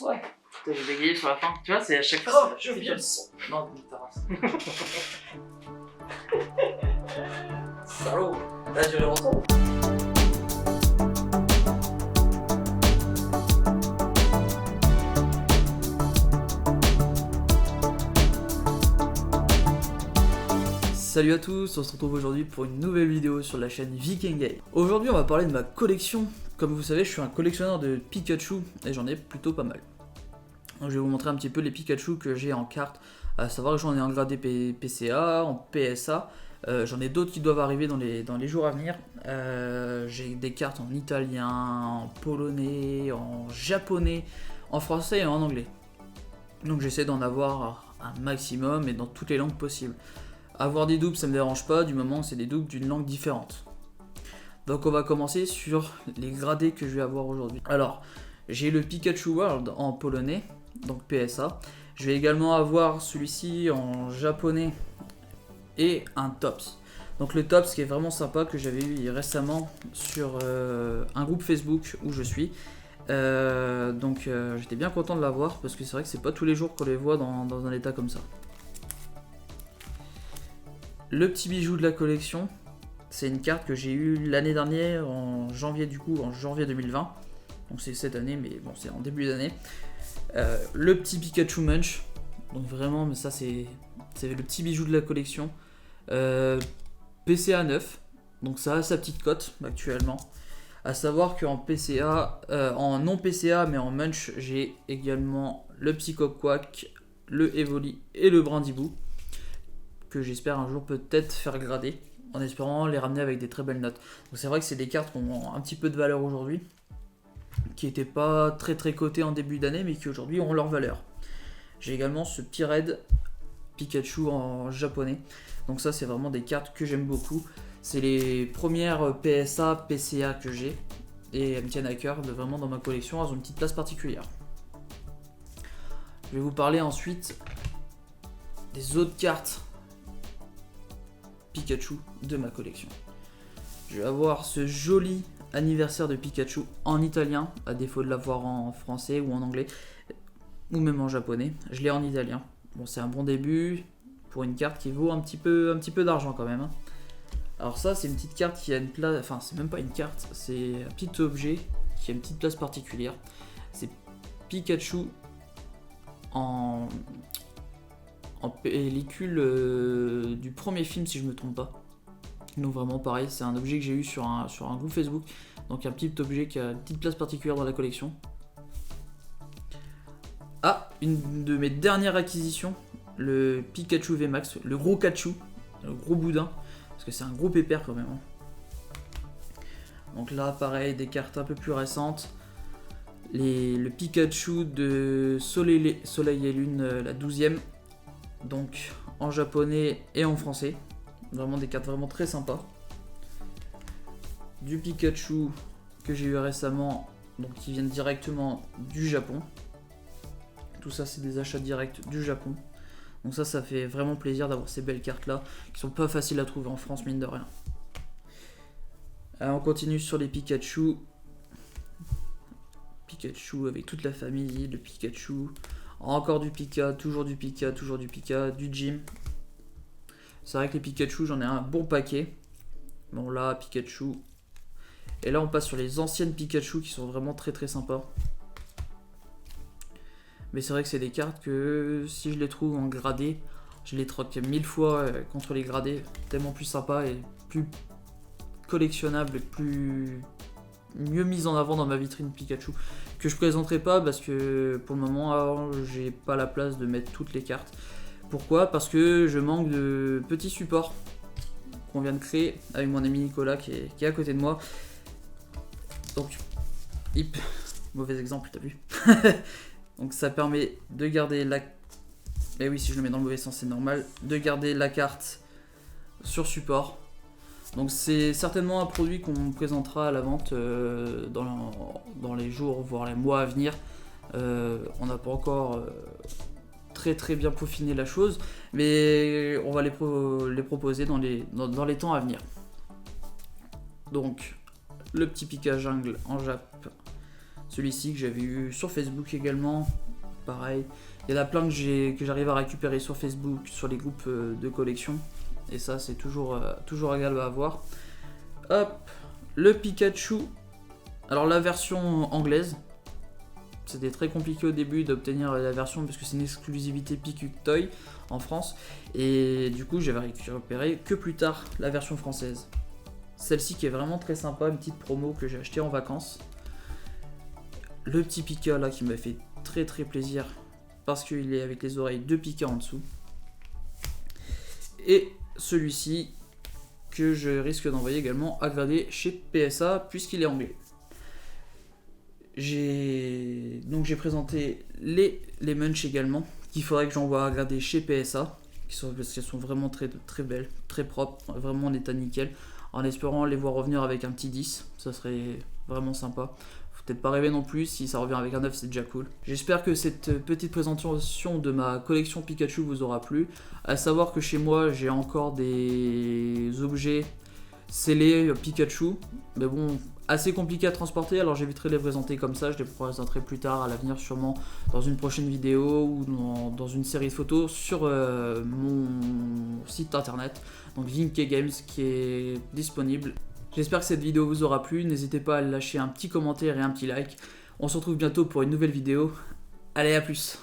Ouais. Putain, j'ai bégayé sur la fin. Tu vois, c'est à chaque fois. Oh, j'ai oublié le son. Non, nique ta race. Salaud. Là, je le retrouve. Salut à tous, on se retrouve aujourd'hui pour une nouvelle vidéo sur la chaîne Vikingame. Aujourd'hui on va parler de ma collection. Comme vous savez, je suis un collectionneur de Pikachu et j'en ai plutôt pas mal. Donc, je vais vous montrer un petit peu les Pikachu que j'ai en carte, à savoir que j'en ai en gradé PCA, en PSA, j'en ai d'autres qui doivent arriver dans les jours à venir. J'ai des cartes en italien, en polonais, en japonais, en français et en anglais. Donc j'essaie d'en avoir un maximum et dans toutes les langues possibles. Avoir des doubles ça me dérange pas du moment que c'est des doubles d'une langue différente. Donc on va commencer sur les gradés que je vais avoir aujourd'hui. Alors j'ai le Pikachu World en polonais, donc PSA. Je vais également avoir celui-ci en japonais et un Tops. Donc le Tops qui est vraiment sympa que j'avais eu récemment sur un groupe Facebook où je suis. J'étais bien content de l'avoir parce que c'est vrai que c'est pas tous les jours qu'on les voit dans un état comme ça. Le petit bijou de la collection, c'est une carte que j'ai eue l'année dernière en janvier 2020. Donc c'est cette année, mais bon c'est en début d'année. Le petit Pikachu Munch, donc vraiment, mais ça c'est le petit bijou de la collection. PCA 9, donc ça a sa petite cote actuellement. À savoir qu'en PCA, en non PCA mais en Munch, j'ai également le Psychoquack, le Evoli et le Brindibou, que j'espère un jour peut-être faire grader, en espérant les ramener avec des très belles notes. Donc c'est vrai que c'est des cartes qui ont un petit peu de valeur aujourd'hui, qui n'étaient pas très cotées en début d'année, mais qui aujourd'hui ont leur valeur. J'ai également ce petit raid Pikachu en japonais. Donc ça c'est vraiment des cartes que j'aime beaucoup. C'est les premières PSA, PCA que j'ai, et elles me tiennent à cœur de vraiment dans ma collection, elles ont une petite place particulière. Je vais vous parler ensuite des autres cartes Pikachu de ma collection. Je vais avoir ce joli anniversaire de Pikachu en italien, à défaut de l'avoir en français ou en anglais, ou même en japonais. Je l'ai en italien. Bon, c'est un bon début pour une carte qui vaut un petit peu d'argent quand même. Alors ça, c'est une petite carte qui a une place, enfin c'est même pas une carte, c'est un petit objet qui a une petite place particulière. C'est Pikachu en pellicule du premier film si je me trompe pas. Donc vraiment pareil, c'est un objet que j'ai eu sur un groupe Facebook. Donc un petit objet qui a une petite place particulière dans la collection. Ah, une de mes dernières acquisitions, le Pikachu VMAX, le gros Kachu, le gros boudin, parce que c'est un gros pépère quand même. Donc là pareil, des cartes un peu plus récentes. Le Pikachu de Soleil et Lune, la 12e. Donc en japonais et en français, vraiment des cartes vraiment très sympas. Du Pikachu que j'ai eu récemment, donc qui viennent directement du Japon. Tout ça c'est des achats directs du Japon. Donc ça fait vraiment plaisir d'avoir ces belles cartes là, qui sont pas faciles à trouver en France mine de rien. Alors on continue sur les Pikachu. Pikachu avec toute la famille, le Pikachu. Encore du Pika, toujours du Pika, du Gym. C'est vrai que les Pikachu, j'en ai un bon paquet. Bon là, Pikachu. Et là, on passe sur les anciennes Pikachu qui sont vraiment très sympas. Mais c'est vrai que c'est des cartes que si je les trouve en gradé, je les troque 1000 fois contre les gradés. Tellement plus sympa et plus collectionnable et mieux mise en avant dans ma vitrine Pikachu, que je présenterai pas parce que pour le moment j'ai pas la place de mettre toutes les cartes. Pourquoi ? Parce que je manque de petits supports qu'on vient de créer avec mon ami Nicolas qui est à côté de moi. Donc mauvais exemple, t'as vu. Donc ça permet de garder la... Et oui, si je le mets dans le mauvais sens c'est normal, de garder la carte sur support. Donc c'est certainement un produit qu'on présentera à la vente dans les jours, voire les mois à venir. On n'a pas encore très bien peaufiné la chose, mais on va les proposer dans les temps à venir. Donc le petit Pika Jungle en Jap Celui-ci que j'avais eu sur Facebook également, pareil. Il y en a plein que j'arrive à récupérer sur Facebook, sur les groupes de collection. Et ça, c'est toujours agréable à avoir. Hop, le Pikachu. Alors la version anglaise. C'était très compliqué au début d'obtenir la version parce que c'est une exclusivité Pikachu en France. Et du coup, j'avais récupéré que plus tard la version française. Celle-ci qui est vraiment très sympa, une petite promo que j'ai acheté en vacances. Le petit Pika là qui m'a fait très plaisir parce qu'il est avec les oreilles de Pika en dessous. Et celui-ci que je risque d'envoyer également à grader chez PSA puisqu'il est anglais. J'ai présenté les Munch également qu'il faudrait que j'envoie à grader chez PSA parce qu'elles sont vraiment très belles, très propres, vraiment en état nickel, en espérant les voir revenir avec un petit 10, ça serait vraiment sympa. Faut peut-être pas rêver non plus, si ça revient avec un 9 c'est déjà cool. J'espère que cette petite présentation de ma collection Pikachu vous aura plu, à savoir que chez moi j'ai encore des objets scellés Pikachu, mais bon, assez compliqué à transporter, alors j'éviterai de les présenter comme ça, je les présenterai plus tard à l'avenir sûrement dans une prochaine vidéo ou dans une série de photos sur mon site internet, donc Vinke Games qui est disponible. J'espère que cette vidéo vous aura plu, n'hésitez pas à lâcher un petit commentaire et un petit like. On se retrouve bientôt pour une nouvelle vidéo, allez à plus.